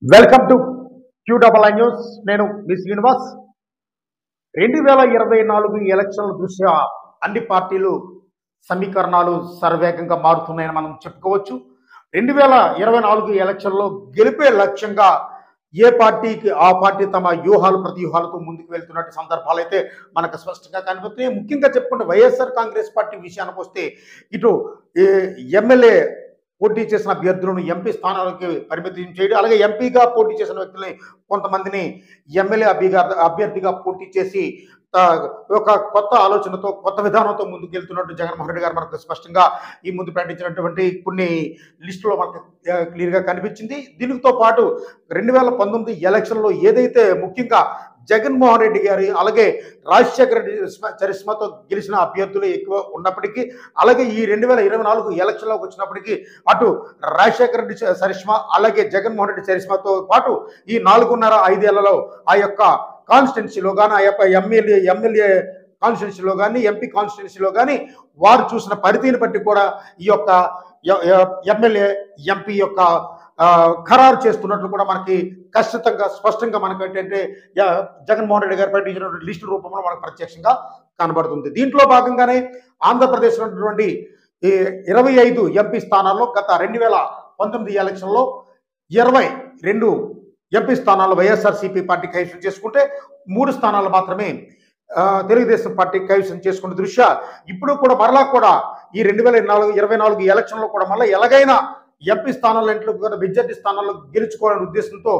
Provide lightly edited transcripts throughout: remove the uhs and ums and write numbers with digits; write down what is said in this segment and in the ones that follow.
Welcome to క్యూడబల్ news. నేను మీ శ్రీనివాస్. 2024 ఎలక్షన్ల దృష్ట్యా అన్ని పార్టీలు సమీకరణాలు సర్వేగంగా మారుతున్నాయని మనం చెప్పుకోవచ్చు. 2024 ఎలక్షన్లో గెలిపే లక్ష్యంగా ఏ పార్టీకి ఆ పార్టీ తమ వ్యూహాలు ప్రతివ్యూహాలతో ముందుకు వెళ్తున్నట్టు సందర్భాలు అయితే మనకు స్పష్టంగా కనిపిస్తున్నాయి. ముఖ్యంగా చెప్పుకుంటే వైఎస్ఆర్ కాంగ్రెస్ పార్టీ విషయానికి వస్తే ఇటు ఎమ్మెల్యే పోటీ చేసిన అభ్యర్థులను ఎంపీ స్థానాలకి పరిమితం చేయడం, అలాగే ఎంపీగా పోటీ చేసిన వ్యక్తులని కొంతమందిని ఎమ్మెల్యే అభ్యర్థిగా పోటీ చేసి ఒక కొత్త ఆలోచనతో కొత్త విధానంతో ముందుకు వెళ్తున్నట్టు జగన్మోహన్ రెడ్డి గారు మనకు స్పష్టంగా ఈ ముందు ప్రకటించినటువంటి కొన్ని లిస్టులో మనకు క్లియర్గా కనిపించింది. దీనితో పాటు 2019 ఎలక్షన్లో ఏదైతే ముఖ్యంగా జగన్మోహన్ రెడ్డి గారి అలాగే రాజశేఖర రెడ్డి చరిష్మాతో గెలిచిన అభ్యర్థులు ఎక్కువ ఉన్నప్పటికీ, అలాగే ఈ 2024 ఎలక్షన్లోకి వచ్చినప్పటికీ అటు రాజశేఖర రెడ్డి చరిష్మా అలాగే జగన్మోహన్ రెడ్డి చరిష్మాతో పాటు ఈ 4.5 ఏళ్లలో ఆ యొక్క కాన్స్టిట్యున్సీలో కానీ ఆ యొక్క ఎమ్మెల్యే కాన్స్టిట్యున్సీలో కానీ ఎంపీ కాన్స్టిట్యున్సీలో కానీ వారు చూసిన పరిధిని బట్టి కూడా ఈ యొక్క ఎమ్మెల్యే ఎంపీ యొక్క ఖరారు చేస్తున్నట్లు కూడా మనకి ఖచ్చితంగా స్పష్టంగా మనకు ఏంటంటే జగన్మోహన్ రెడ్డి గారు ప్రకటించినటువంటి లిస్టు రూపంలో మనకు ప్రత్యక్షంగా కనబడుతుంది. దీంట్లో భాగంగానే ఆంధ్రప్రదేశ్లో ఉన్నటువంటి 25 ఎంపీ స్థానాల్లో గత 2019 ఎలక్షన్లో 22 ఎంపీ స్థానాలు వైఎస్ఆర్సీపీ పార్టీ కైవసం చేసుకుంటే 3 స్థానాలు మాత్రమే తెలుగుదేశం పార్టీ కైవసం చేసుకున్న దృష్ట్యా ఇప్పుడు కూడా మరలా కూడా ఈ 2024 ఎలక్షన్లో కూడా మళ్ళీ ఎలాగైనా ఎంపీ స్థానాలు కూడా మెజార్టీ స్థానాల్లో గెలుచుకోవాలనే ఉద్దేశంతో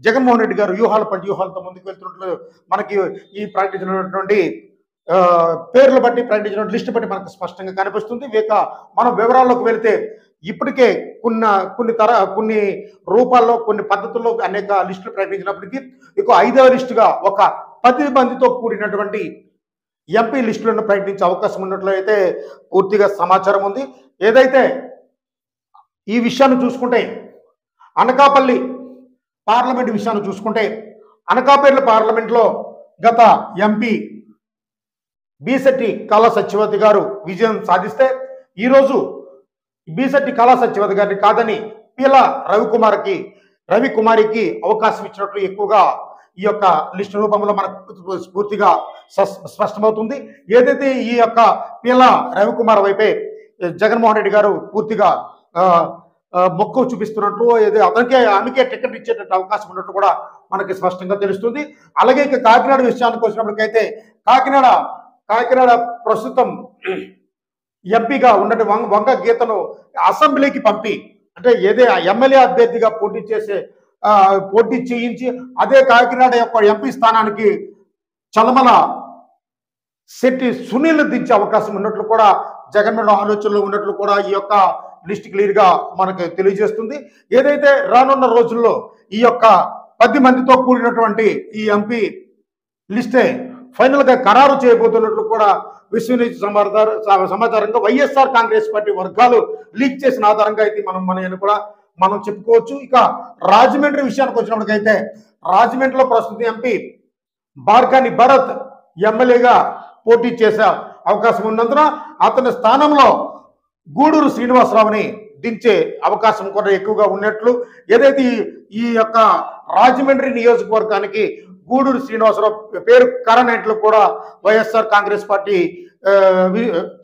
జగన్మోహన్ రెడ్డి గారు వ్యూహాలతో ముందుకు వెళ్తున్నట్లు మనకి ఈ ప్రకటించినటువంటి పేర్లు బట్టి ప్రకటించిన లిస్టు బట్టి మనకు స్పష్టంగా కనిపిస్తుంది. ఇక మనం వివరాల్లోకి వెళితే ఇప్పటికే కొన్ని రూపాల్లో కొన్ని పద్ధతుల్లో అనేక లిస్టులు ప్రకటించినప్పటికీ ఇక 5వ లిస్టుగా ఒక 10 మందితో కూడినటువంటి ఎంపీ లిస్టులను ప్రకటించే అవకాశం ఉన్నట్లు అయితే పూర్తిగా సమాచారం ఉంది. ఏదైతే ఈ విషయాన్ని చూసుకుంటే అనకాపల్లి పార్లమెంట్ విషయాన్ని చూసుకుంటే అనకాపల్లి పార్లమెంట్లో గత ఎంపీ బీసెట్టి కళా సత్యవతి గారు విజయం సాధిస్తే ఈరోజు బీసెట్టి కళా సత్యవతి గారిని కాదని పీల రవికుమారికి అవకాశం ఇచ్చినట్లు ఎక్కువగా ఈ యొక్క లిస్టు రూపంలో మనకు పూర్తిగా స్పష్టమవుతుంది. ఏదైతే ఈ యొక్క పీల రవికుమార్ వైపే జగన్మోహన్ రెడ్డి గారు పూర్తిగా మొక్కు చూపిస్తున్నట్లు ఆమెకే టికెట్ ఇచ్చేటట్టు అవకాశం ఉన్నట్టు కూడా మనకి స్పష్టంగా తెలుస్తుంది. అలాగే ఇక కాకినాడ విషయానికి వచ్చినప్పటికైతే కాకినాడ ప్రస్తుతం ఎంపీగా ఉన్నట్టు వంగ గీతను అసెంబ్లీకి పంపి అంటే ఎమ్మెల్యే అభ్యర్థిగా పోటీ చేయించి అదే కాకినాడ యొక్క ఎంపీ స్థానానికి చలమల శెట్టి సునీల్ దించే అవకాశం ఉన్నట్లు కూడా జగన్మోహన్ ఆలోచనలో ఉన్నట్లు కూడా ఈ యొక్క లిస్ట్ క్లియర్గా మనకు తెలియజేస్తుంది. ఏదైతే రానున్న రోజుల్లో ఈ యొక్క 10 మందితో కూడినటువంటి ఈ ఎంపీ లిస్టే ఫైనల్గా ఖరారు చేయబోతున్నట్లు కూడా విశ్వనీతి సమాచారంగా వైఎస్ఆర్ కాంగ్రెస్ పార్టీ వర్గాలు లీక్ చేసిన ఆధారంగా అయితే మనం చెప్పుకోవచ్చు. ఇక రాజమండ్రి విషయానికి వచ్చినప్పటికైతే రాజమండ్రిలో ప్రస్తుత ఎంపీ బార్కాని భరత్ ఎమ్మెల్యేగా పోటీ చేసే అవకాశం ఉన్నందున అతని స్థానంలో గూడూరు శ్రీనివాసరావుని దించే అవకాశం కూడా ఎక్కువగా ఉన్నట్లు ఏదైతే ఈ యొక్క రాజమండ్రి నియోజకవర్గానికి గూడూరు శ్రీనివాసరావు పేరు కారణట్లు కూడా వైఎస్ఆర్ కాంగ్రెస్ పార్టీ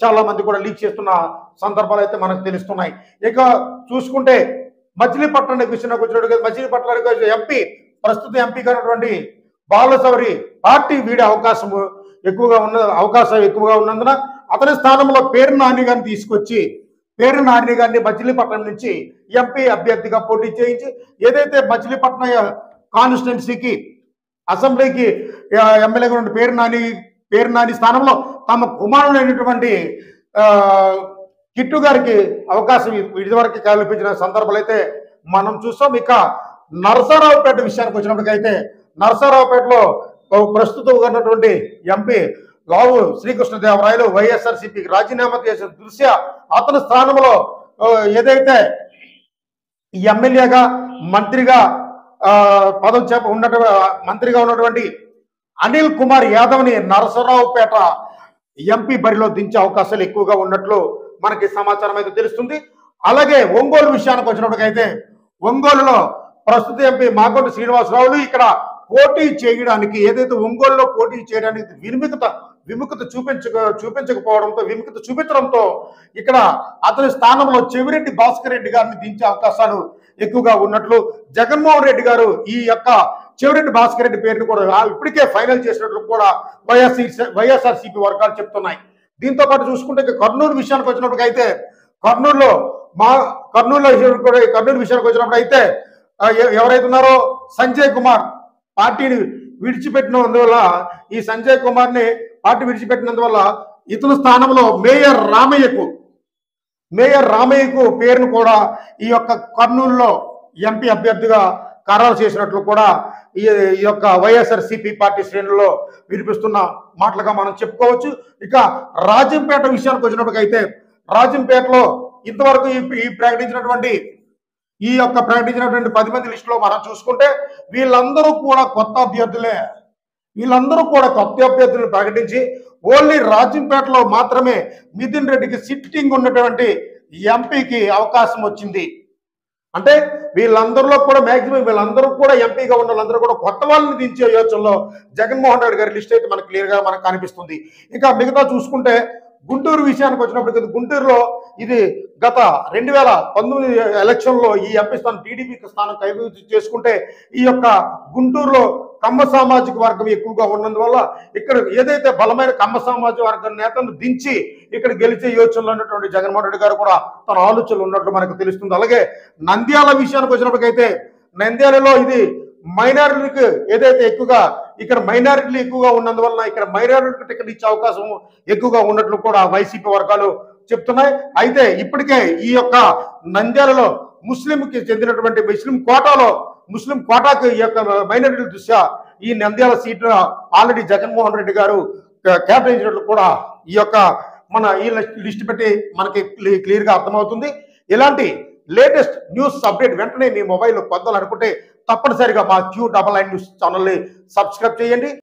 చాలా మంది కూడా లీక్ చేస్తున్న సందర్భాలు అయితే మనకు తెలుస్తున్నాయి. ఇక చూసుకుంటే మచిలీపట్నం విషయానికి వచ్చినట్టు మచిలీపట్నానికి ఎంపీ ప్రస్తుత ఎంపీగా ఉన్నటువంటి బాలశౌరి పార్టీ వీడే అవకాశం ఎక్కువగా ఉన్నందున అతని స్థానంలో పేరు నాని గారిని తీసుకొచ్చి పేరు నాని గారిని మచిలీపట్నం నుంచి ఎంపీ అభ్యర్థిగా పోటీ చేయించి ఏదైతే మచిలీపట్నం కాన్స్టిట్యున్సీకి అసెంబ్లీకి ఎమ్మెల్యేగా ఉన్న పేరు నాని స్థానంలో తమ కుమారుడైనటువంటి కిట్టు గారికి అవకాశం ఇదివరకు కల్పించిన సందర్భాలు అయితే మనం చూస్తాం. ఇక నరసరావుపేట విషయానికి వచ్చినప్పటికైతే నరసరావుపేటలో ప్రస్తుతం ఉన్నటువంటి ఎంపీ లావు శ్రీకృష్ణదేవరాయలు వైఎస్ఆర్సీపీకి రాజీనామా చేసిన దృష్ట్యా అతని స్థానంలో ఏదైతే ఎమ్మెల్యేగా మంత్రిగా మంత్రిగా ఉన్నటువంటి అనిల్ కుమార్ యాదవ్ని నరసరావుపేట ఎంపీ బరిలో దించే అవకాశాలు ఎక్కువగా ఉన్నట్లు మనకి సమాచారం అయితే తెలుస్తుంది. అలాగే ఒంగోలు విషయానికి వచ్చినప్పటికైతే ఒంగోలులో ప్రస్తుత ఎంపీ మాగంటి శ్రీనివాసరావులు ఇక్కడ పోటీ చేయడానికి, ఏదైతే ఒంగోలులో పోటీ చేయడానికి విముఖత చూపించకపోవడంతో, విముఖత చూపించడంతో ఇక్కడ అతని స్థానంలో చెవిరెడ్డి భాస్కర్ రెడ్డి గారిని దించే అవకాశాలు ఎక్కువగా ఉన్నట్లు జగన్మోహన్ రెడ్డి గారు ఈ యొక్క చెవిరెడ్డి భాస్కర్ రెడ్డి పేరును కూడా ఇప్పటికే ఫైనల్ చేసినట్లు కూడా వైఎస్ఆర్సీపీ వర్గాలు చెప్తున్నాయి. దీంతో పాటు చూసుకుంటే కర్నూలు విషయానికి వచ్చినప్పుడు అయితే కర్నూలు విషయానికి వచ్చినప్పుడు అయితే ఎవరైతే ఉన్నారో సంజయ్ కుమార్ పార్టీని విడిచిపెట్టినందువల్ల, ఈ సంజయ్ కుమార్ని పార్టీ విడిచిపెట్టినందువల్ల ఇతని స్థానంలో మేయర్ రామయ్యకు పేరును కూడా ఈ యొక్క కర్నూలులో ఎంపీ అభ్యర్థిగా ఖరారు చేసినట్లు కూడా ఈ యొక్క వైఎస్ఆర్సీపీ పార్టీ శ్రేణుల్లో వినిపిస్తున్న మాటలుగా మనం చెప్పుకోవచ్చు. ఇక రాజంపేట విషయానికి వచ్చినప్పటికైతే రాజంపేటలో ఇంతవరకు ఈ ప్రకటించినటువంటి 10 మంది లిస్టులో మనం చూసుకుంటే వీళ్ళందరూ కూడా కొత్త అభ్యర్థులను ప్రకటించి ఓన్లీ రాజంపేటలో మాత్రమే మిథున్ రెడ్డికి సిట్టింగ్ ఉన్నటువంటి ఎంపీకి అవకాశం వచ్చింది. అంటే వీళ్ళందరూ కూడా ఎంపీగా ఉన్న వాళ్ళందరూ కూడా కొత్త వాళ్ళని దించే యోచనలో జగన్మోహన్ రెడ్డి గారి లిస్ట్ అయితే మనకు క్లియర్గా మనకు కనిపిస్తుంది. ఇక మిగతా చూసుకుంటే గుంటూరు విషయానికి వచ్చినప్పటికీ గుంటూరులో ఇది గత 2019 ఎలక్షన్లో ఈ ఎంపీ స్థానం టీడీపీకి స్థానం కైవసం చేసుకుంటే ఈ యొక్క గుంటూరులో కమ్మ సామాజిక వర్గం ఎక్కువగా ఉన్నందువల్ల ఇక్కడ ఏదైతే బలమైన కమ్మ సామాజిక వర్గం నేతను దించి ఇక్కడ గెలిచే యోచనలో ఉన్నటువంటి జగన్మోహన్ రెడ్డి గారు కూడా తన ఆలోచనలు ఉన్నట్లు మనకు తెలుస్తుంది. అలాగే నంద్యాల విషయానికి వచ్చినప్పటికైతే నంద్యాలలో ఇది మైనారిటీకి ఏదైతే మైనారిటీలు ఎక్కువగా ఉన్నందువల్ల ఇక్కడ మైనారిటీకి టికెట్ ఇచ్చే అవకాశం ఎక్కువగా ఉన్నట్లు కూడా వైసీపీ వర్గాలు చెప్తున్నాయి. అయితే ఇప్పటికే ఈ యొక్క నంద్యాలలో ముస్లింకి చెందినటువంటి ముస్లిం కోటాకు ఈ యొక్క మైనారిటీల దృష్ట్యా ఈ నంద్యాల సీట్ ఆల్రెడీ జగన్మోహన్ రెడ్డి గారు కేటాయించినట్లు కూడా ఈ యొక్క ఈ లిస్ట్ పెట్టి మనకి క్లియర్గా అర్థమవుతుంది. ఇలాంటి లేటెస్ట్ న్యూస్ అప్డేట్ వెంటనే మీ మొబైల్లో పొందాలనుకుంటే తప్పనిసరిగా మా Q99 న్యూస్ ఛానల్ని సబ్స్క్రైబ్ చేయండి.